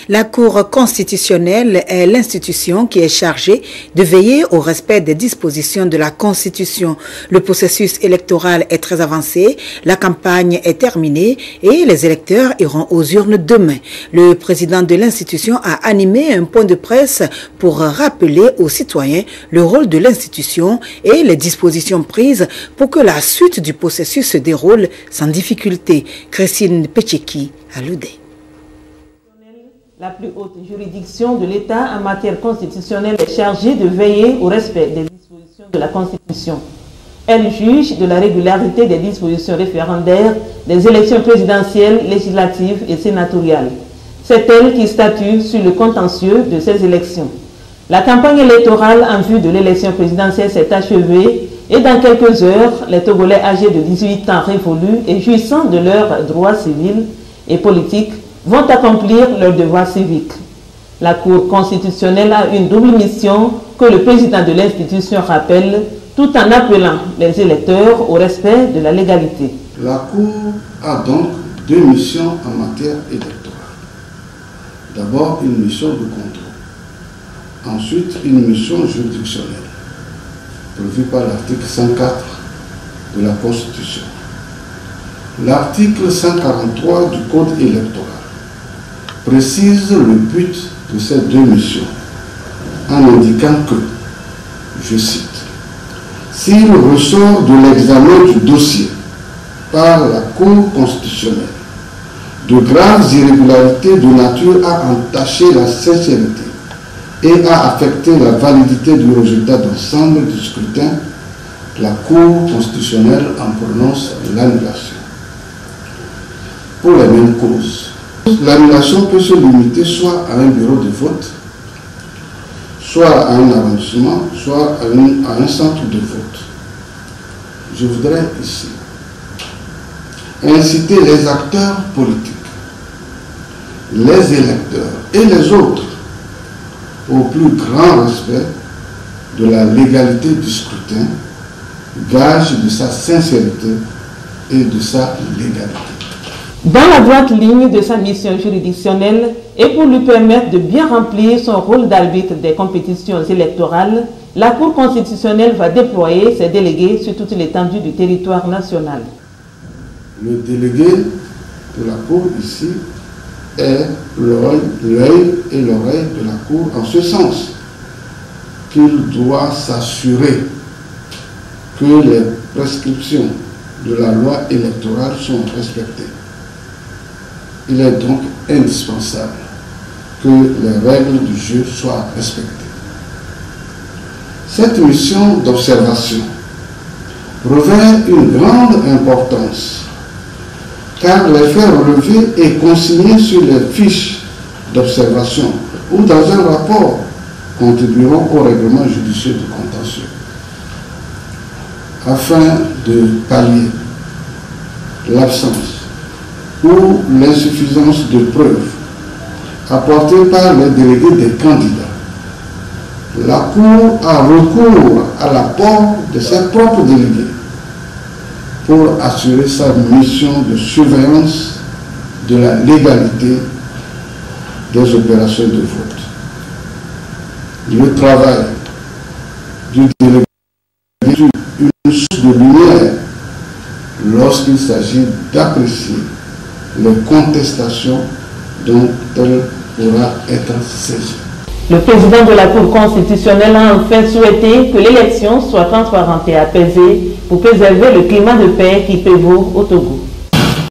La Cour constitutionnelle est l'institution qui est chargée de veiller au respect des dispositions de la Constitution. Le processus électoral est très avancé, la campagne est terminée et les électeurs iront aux urnes demain. Le président de l'institution a animé un point de presse pour rappeler aux citoyens le rôle de l'institution et les dispositions prises pour que la suite du processus se déroule sans difficulté. Christine Pecheki à Loudé. La plus haute juridiction de l'État en matière constitutionnelle est chargée de veiller au respect des dispositions de la Constitution. Elle juge de la régularité des dispositions référendaires des élections présidentielles, législatives et sénatoriales. C'est elle qui statue sur le contentieux de ces élections. La campagne électorale en vue de l'élection présidentielle s'est achevée et dans quelques heures, les Togolais âgés de 18 ans révolus et jouissant de leurs droits civils et politiques vont accomplir leurs devoirs civiques. La Cour constitutionnelle a une double mission que le président de l'institution rappelle, tout en appelant les électeurs au respect de la légalité. La Cour a donc deux missions en matière électorale. D'abord, une mission de contrôle. Ensuite, une mission juridictionnelle, prévue par l'article 104 de la Constitution. L'article 143 du Code électoral précise le but de ces deux missions en indiquant que, je cite, « S'il ressort de l'examen du dossier par la Cour constitutionnelle de graves irrégularités de nature à entacher la sincérité et à affecter la validité du résultat d'ensemble du scrutin, la Cour constitutionnelle en prononce l'annulation. Pour les mêmes causes, l'annulation peut se limiter soit à un bureau de vote, soit à un arrondissement, soit à un centre de vote. Je voudrais ici inciter les acteurs politiques, les électeurs et les autres au plus grand respect de la légalité du scrutin, gage de sa sincérité et de sa légalité. Dans la droite ligne de sa mission juridictionnelle et pour lui permettre de bien remplir son rôle d'arbitre des compétitions électorales, la Cour constitutionnelle va déployer ses délégués sur toute l'étendue du territoire national. Le délégué de la Cour ici est l'œil et l'oreille de la Cour en ce sens qu'il doit s'assurer que les prescriptions de la loi électorale sont respectées. Il est donc indispensable que les règles du jeu soient respectées. Cette mission d'observation revêt une grande importance car les faits relevés et consignés sur les fiches d'observation ou dans un rapport contribueront au règlement judiciaire du contentieux. Afin de pallier l'absence ou l'insuffisance de preuves apportées par les délégués des candidats, la Cour a recours à l'apport de ses propres délégués pour assurer sa mission de surveillance de la légalité des opérations de vote. Le travail du délégué est une source de lumière lorsqu'il s'agit d'apprécier les contestations dont elle pourra être saisie. Le président de la Cour constitutionnelle a enfin souhaité que l'élection soit transparente et apaisée pour préserver le climat de paix qui prévaut au Togo.